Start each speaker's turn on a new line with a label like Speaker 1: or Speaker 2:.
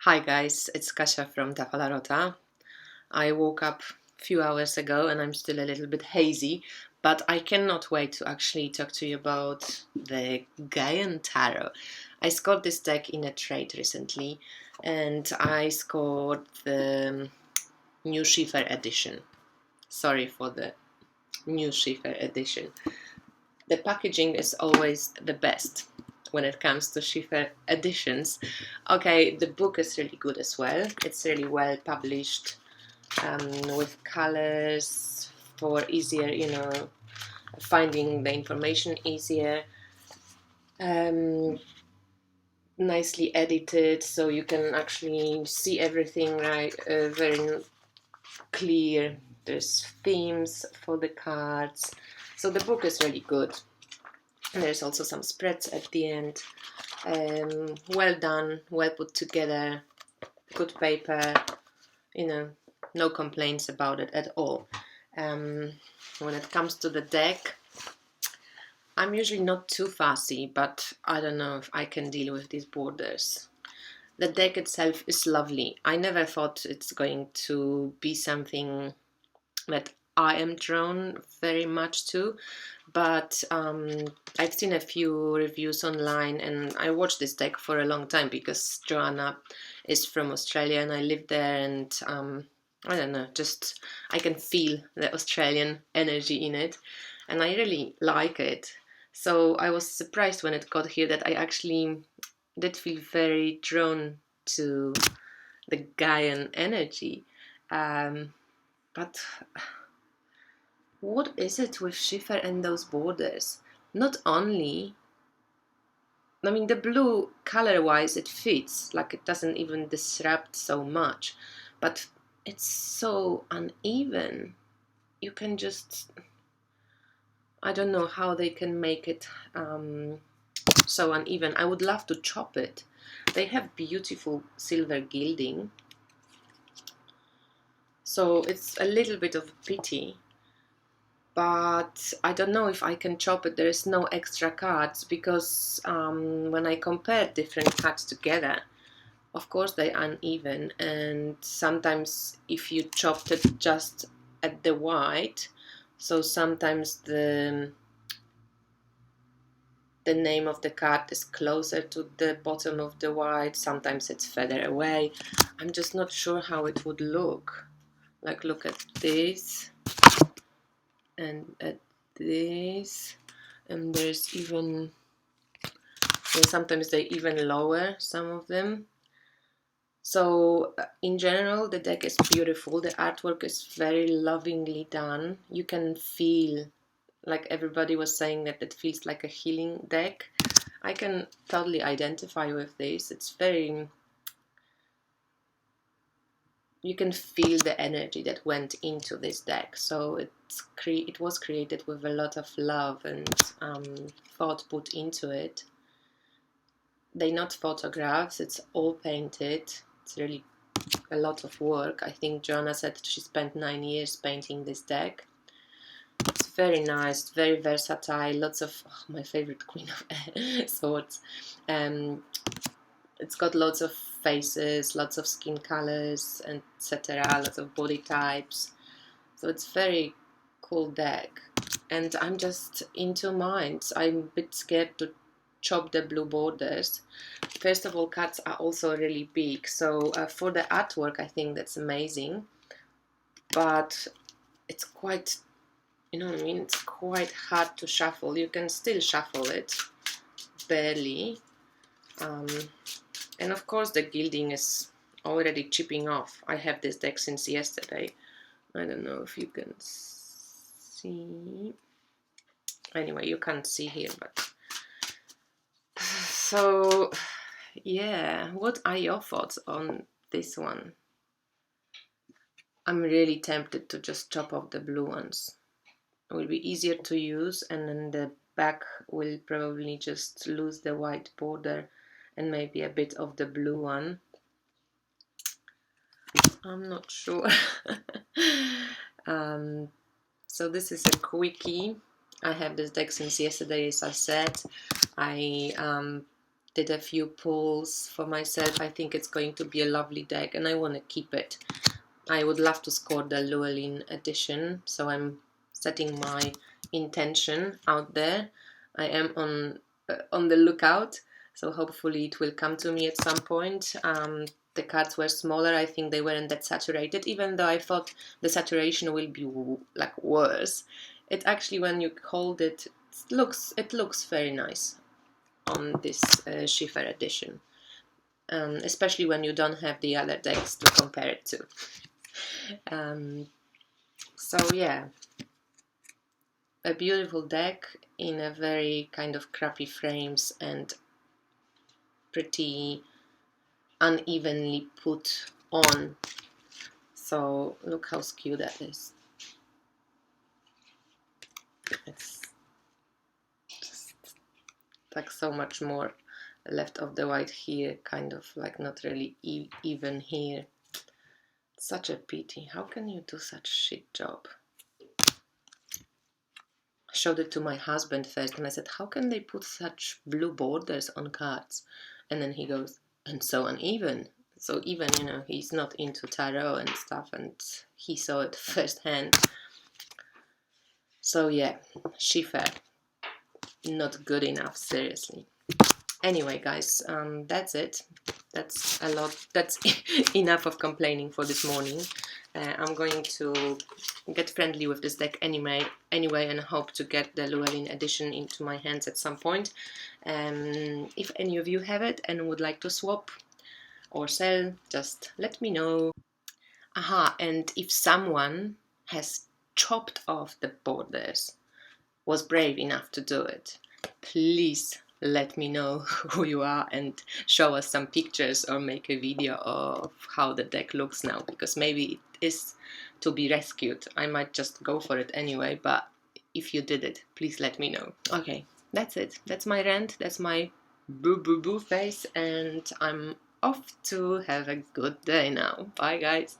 Speaker 1: Hi guys, it's Kasia from Tafalarota. I woke up a few hours ago and I'm still a little bit hazy, but I cannot wait to actually talk to you about the Gaian Tarot. I scored this deck in a trade recently and I scored the new Schiffer edition. Sorry for the new Schiffer edition. The packaging is always the best when it comes to Schiffer editions. Okay, the book is really good as well. It's really well published with colors for easier, finding the information easier. Nicely edited, so you can actually see everything right, very clear. There's themes for the cards, so the book is really good. There's also some spreads at the end. Well done, well put together, good paper, no complaints about it at all. When it comes to the deck, I'm usually not too fussy, but I don't know if I can deal with these borders. The deck itself is lovely. I never thought it's going to be something that I am drawn very much to, but I've seen a few reviews online and I watched this deck for a long time because Joanna is from Australia and I live there, and I don't know, just I can feel the Australian energy in it and I really like it. So I was surprised when it got here that I actually did feel very drawn to the Gaian energy. But what is it with Schiffer and those borders? Not only, I mean, the blue color-wise it fits, like it doesn't even disrupt so much, but it's so uneven. You can just, I don't know how they can make it so uneven. I would love to chop it. They have beautiful silver gilding, so it's a little bit of pity. But I don't know if I can chop it. There is no extra cards because when I compare different cards together, of course they're uneven, and sometimes if you chopped it just at the white, so sometimes the name of the card is closer to the bottom of the white, sometimes it's further away. I'm just not sure how it would look. Like, look at this and at this, and there's even, and sometimes they even lower, some of them. So in general the deck is beautiful. The artwork is very lovingly done. You can feel, like everybody was saying, that it feels like a healing deck. I can totally identify with this. It's very, you can feel the energy that went into this deck. So it was created with a lot of love and thought put into it. They're not photographs, it's all painted. It's really a lot of work. I think Joanna said she spent 9 years painting this deck. It's very nice, very versatile, lots of, my favorite Queen of Swords. It's got lots of faces, lots of skin colors, etc., lots of body types. So it's very cool deck. And I'm just into minds. I'm a bit scared to chop the blue borders. First of all, cards are also really big, so for the artwork I think that's amazing, but it's quite, you know what I mean, it's quite hard to shuffle. You can still shuffle it, barely, and of course the gilding is already chipping off. I have this deck since yesterday. I don't know if you can see. Anyway, you can't see here, but so yeah, what are your thoughts on this one? I'm really tempted to just chop off the blue ones. It will be easier to use, and then the back will probably just lose the white border and maybe a bit of the blue one. I'm not sure. So this is a quickie. I have this deck since yesterday, as I said. I did a few pulls for myself. I think it's going to be a lovely deck and I want to keep it. I would love to score the Llewellyn edition, so I'm setting my intention out there. I am on the lookout, so hopefully it will come to me at some point. The cards were smaller. I think they weren't that saturated, even though I thought the saturation will be like worse. It actually, when you hold it, it looks very nice on this Schiffer edition, especially when you don't have the other decks to compare it to. So yeah, a beautiful deck in a very kind of crappy frames and pretty unevenly put on. So look how skewed that is. It's just like so much more left of the white here, kind of like not really even here. Such a pity. How can you do such shit job? I showed it to my husband first and I said, how can they put such blue borders on cards? And then he goes, and so uneven. So even, you know, he's not into tarot and stuff and he saw it firsthand. So yeah, Schiffer, not good enough, seriously. Anyway, guys, that's it. That's a lot. That's enough of complaining for this morning. I'm going to get friendly with this deck anyway, and hope to get the Llewellyn edition into my hands at some point. If any of you have it and would like to swap or sell, just let me know. Aha, and if someone has chopped off the borders, was brave enough to do it, please let me know who you are and show us some pictures or make a video of how the deck looks now, because maybe it is to be rescued. I might just go for it anyway, but if you did it, please let me know. Okay, that's it. That's my rant. That's my boo face, and I'm off to have a good day now. Bye, guys.